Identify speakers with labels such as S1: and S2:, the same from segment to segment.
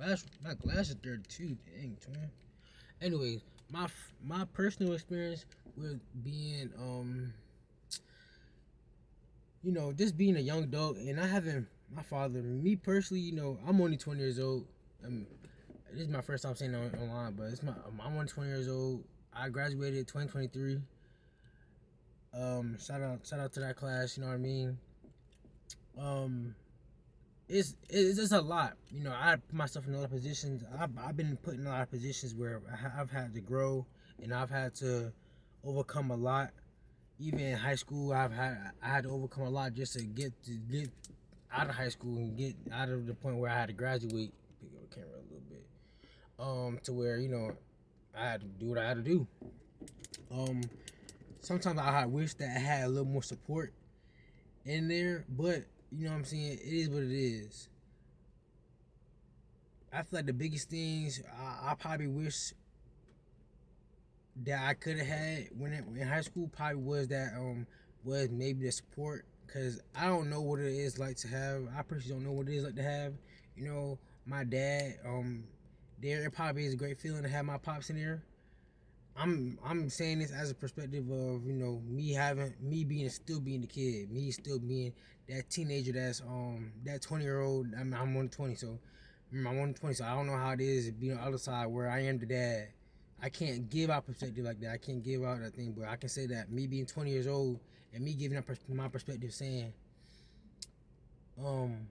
S1: My glass is 32. Dang, twin. Anyways, my personal experience with being just being a young adult and not having my father. Me personally, I'm only 20 years old. This is my first time saying it online, but I'm only 20 years old. I graduated 2023. Shout out to that class. You know what I mean? Um, it's just a lot. I put myself in a lot of positions. I've been put in a lot of positions where I've had to grow and I've had to overcome a lot. Even in high school, I had to overcome a lot just to get out of high school and get out of the point where I had to graduate. Pick up the camera a little bit. To where I had to do what I had to do. Um, Sometimes I wish that I had a little more support in there, but you know what I'm saying. It is what it is. I feel like the biggest things I probably wish that I could have had in high school probably was maybe the support, because I don't know what it is like to have. I personally don't know what it is like to have. My dad. There it probably is a great feeling to have my pops in there. I'm saying this as a perspective of me being still being the kid, me still being that teenager that 20-year-old. I'm on 20, so I'm on 20, so I don't know how it is being on the other side where I am the dad. I can't give out perspective like that. I can't give out that thing, but I can say that me being 20 years old and me giving up my perspective, saying, um,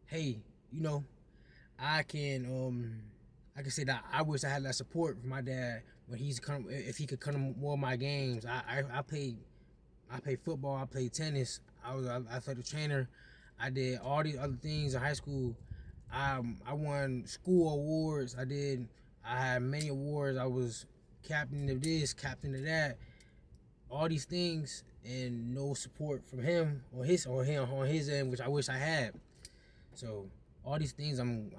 S1: hey, you know, I can I can say that I wish I had that support from my dad when if he could come to more of my games. I played football, I played tennis, I was an athletic trainer, I did all these other things in high school. I won school awards. I had many awards. I was captain of this, captain of that, all these things, and no support from him on his end, which I wish I had. So all these things I'm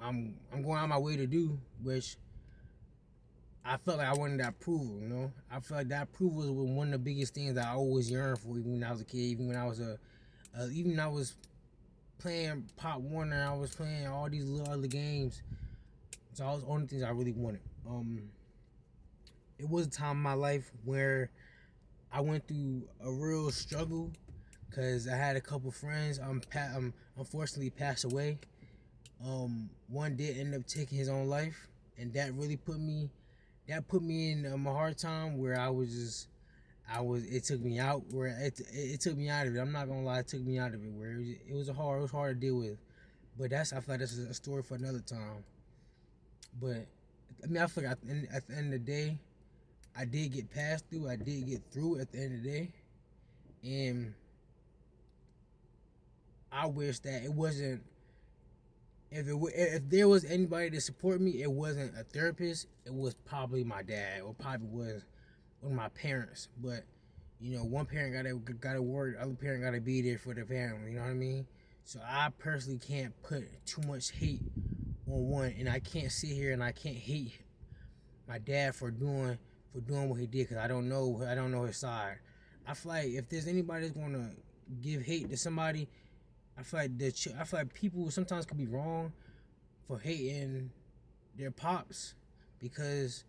S1: going out my way to do, which I felt like I wanted that approval. I felt like that approval was one of the biggest things that I always yearned for, even when I was a kid, even when I was even when I was playing Pop Warner, I was playing all these little other games. So that was the only things I really wanted. It was a time in my life where I went through a real struggle because I had a couple friends unfortunately passed away. One did end up taking his own life, and that really put me in a hard time where it took me out where it took me out of it. I'm not gonna lie, it took me out of it where it was hard to deal with. But I feel like that's a story for another time. But I feel like at the end of the day, I did get passed through. I did get through at the end of the day, and I wish that it wasn't. If there was anybody to support me, it wasn't a therapist. It was probably my dad, or probably was one of my parents. But one parent gotta work, the other parent gotta be there for the family. You know what I mean? So I personally can't put too much hate on one, and I can't sit here and I can't hate my dad for doing what he did, because I don't know his side. I feel like if there's anybody that's gonna give hate to somebody, I feel like people sometimes could be wrong for hating their pops, because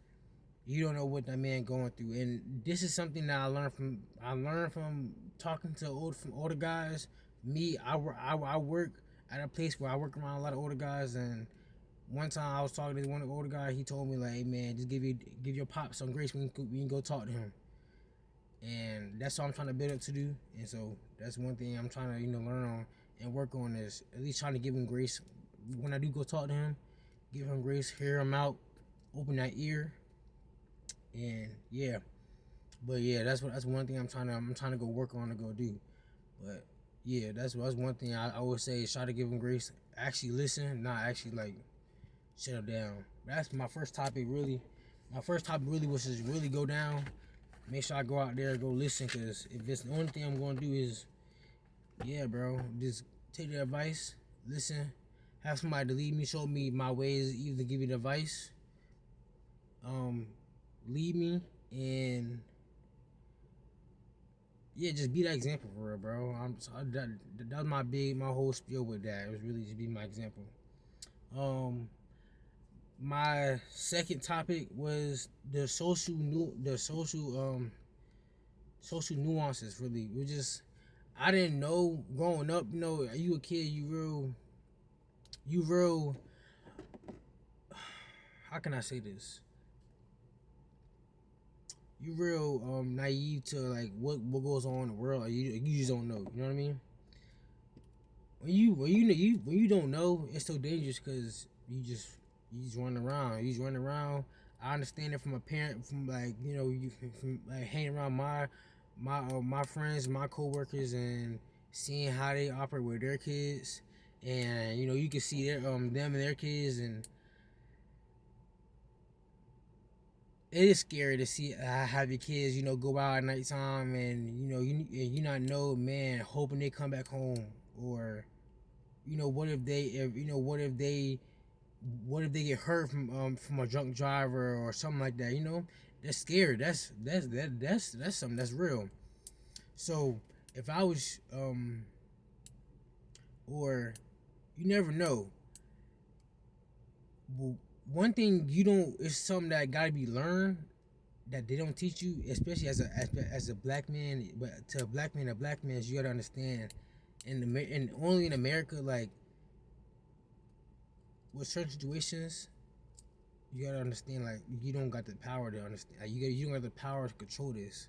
S1: you don't know what that man going through. And this is something that I learned from talking to older guys. I work at a place where I work around a lot of older guys, and one time I was talking to one of the older guys. He told me like, "Hey man, just give your pop some grace when you go talk to him." And that's what I'm trying to build up to do. And so that's one thing I'm trying to learn on and work on, is at least trying to give him grace when I do go talk to him. Give him grace, hear him out, open that ear, and yeah. But yeah, that's one thing I'm trying to go work on to go do. But yeah, that's one thing I always say is try to give him grace. Actually listen, not actually like shut him down. That's my first topic really. My first topic really was to really go down. Make sure I go out there and go listen, because if it's the only thing I'm gonna do is, yeah, bro, just take the advice, listen, have somebody to lead me, show me my ways, either give me the advice, um, lead me, and yeah, just be that example for real, bro. That was my whole spiel with that. It was really just be my example. Um, my second topic was social nuances. Really, we just I didn't know growing up. You know, you a kid, you real. How can I say this? You real naive to like what goes on in the world. You just don't know. You know what I mean? When you don't know, it's so dangerous because you just run around. You just run around. I understand it from a parent, from like you from like hanging around my friends, my coworkers, and seeing how they operate with their kids, and you can see them and their kids, and it is scary to see have your kids go out at nighttime, and you not know, man, hoping they come back home, or what if they what if they get hurt from a drunk driver or something like that. That's scary. That's something that's real. So if I was or you never know. Well, one thing you don't is something that gotta be learned that they don't teach you, especially as a black man. But to a black man, you gotta understand, and only in America, like with certain situations, you gotta understand, like you don't got the power to understand. Like, you don't got the power to control this.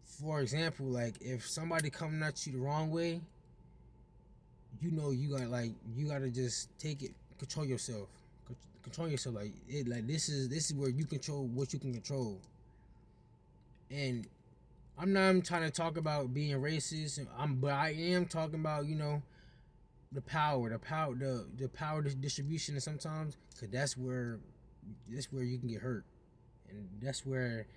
S1: For example, like if somebody coming at you the wrong way, you gotta just take it, control yourself, control yourself. Like this is where you control what you can control. And I'm not trying to talk about being racist. But I am talking about the power distribution, and sometimes because that's where you can get hurt, and that's where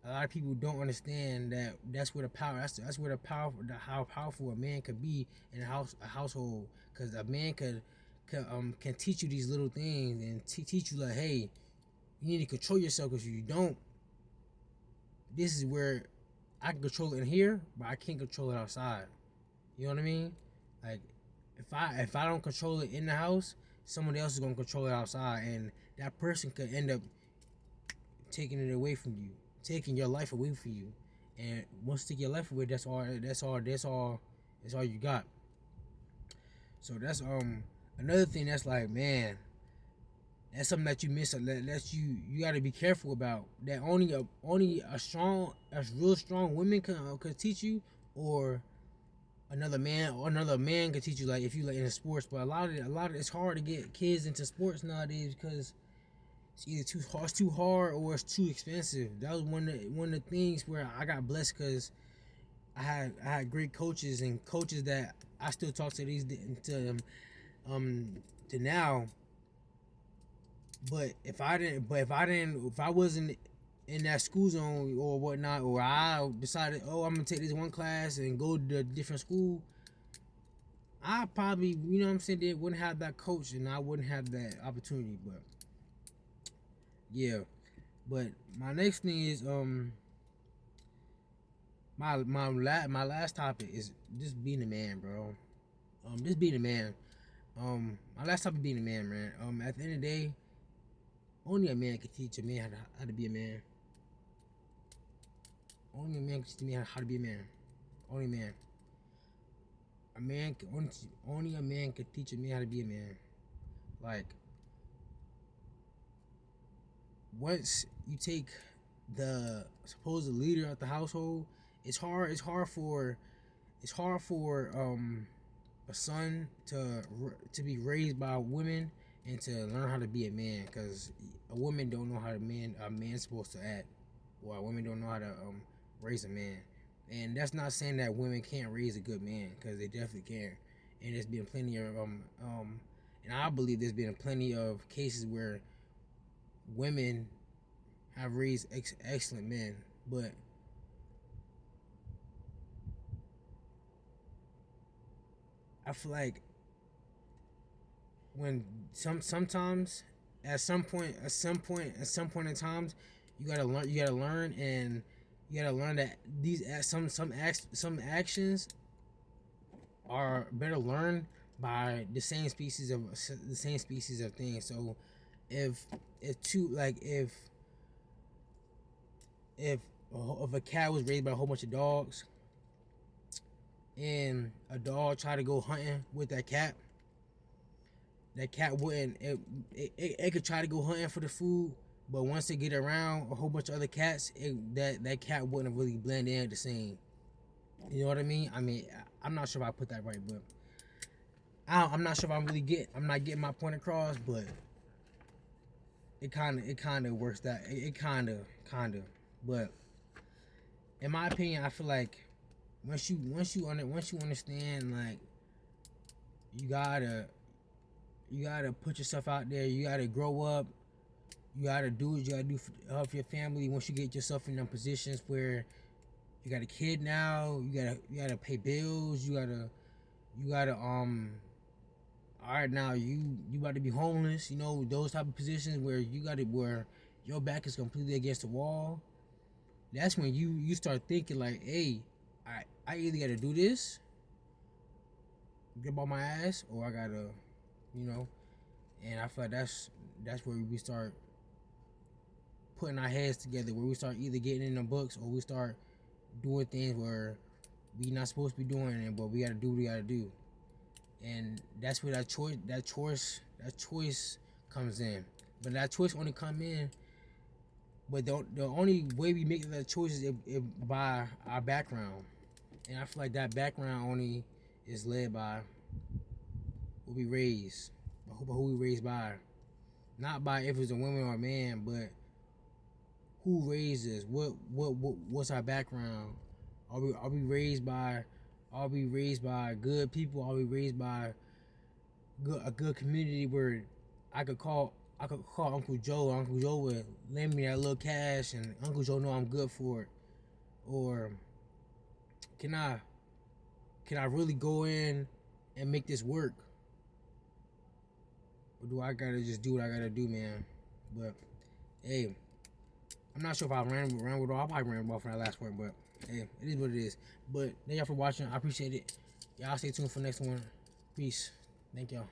S1: a lot of people don't understand that that's where the power that's where the power how powerful a man could be in a household, because a man can teach you these little things and teach you like, hey, you need to control yourself, because if you don't, this is where I can control it in here, but I can't control it outside. You know what I mean? Like if I don't control it in the house, someone else is gonna control it outside, and that person could end up taking it away from you, taking your life away from you. And once you take your life away, that's all. That's all you got. So that's another thing that's like, man, that's something that you miss. That you got to be careful about. That only a real strong woman could teach you, or another man could teach you. Like if you like in sports, but a lot of it's hard to get kids into sports nowadays because it's either too hard, or it's too expensive. That was one of the things where I got blessed, because I had great coaches, and coaches that I still talk to um to now. If I wasn't in that school zone or whatnot, or I decided, oh, I'm gonna take this one class and go to a different school, I probably, what I'm saying, they wouldn't have that coach, and I wouldn't have that opportunity. But yeah, but my next thing is my last topic is just being a man, bro. Just being a man. My last topic being a man, man. At the end of the day, only a man can teach a man how to be a man. Only a man can teach a man how to be a man. Only a man. Only a man can teach a man how to be a man. Like once you take the supposed leader of the household, it's hard for a son to be raised by women and to learn how to be a man, because a woman don't know how a man's supposed to act, or a woman don't know how to raise a man. And that's not saying that women can't raise a good man, because they definitely can. And there's been plenty of and I believe there's been plenty of cases where women have raised excellent men. But I feel like when sometimes at some point in times, you gotta learn, and you gotta learn that some actions are better learned by the same species of things. So if two like if a cat was raised by a whole bunch of dogs, and a dog tried to go hunting with that cat wouldn't. It could try to go hunting for the food, but once it get around a whole bunch of other cats, that cat wouldn't really blend in the same. You know what I mean? I mean, I'm not sure if I put that right, but I'm not sure if I'm not getting my point across, but it kind of works that it kind of, but in my opinion, I feel like once you understand, like, you gotta put yourself out there. You gotta grow up. You gotta do what you gotta do for your family. Once you get yourself in them positions where you got a kid now, you gotta pay bills. You gotta all right, now you about to be homeless. You know, those type of positions where where your back is completely against the wall. That's when you start thinking like, hey, I either gotta do this, get on my ass, or I gotta, you know. And I feel like that's where we start putting our heads together, where we start either getting in the books or we start doing things where we not supposed to be doing it, but we gotta do what we gotta do. And that's where that choice comes in. But that choice only come in, but the only way we make that choice is if by our background. And I feel like that background only is led by who we raised, who we raised by, not by if it's a woman or a man, but who raised us. What's our background? Are we raised by good people? Are we raised by a good community where I could call Uncle Joe. Uncle Joe would lend me that little cash, and Uncle Joe know I'm good for it. Or can I really go in and make this work? Or do I gotta just do what I gotta do, man? But hey, I'm not sure if I ran with all. I probably ran off for that last one, but hey, it is what it is. But thank y'all for watching. I appreciate it. Y'all stay tuned for the next one. Peace. Thank y'all.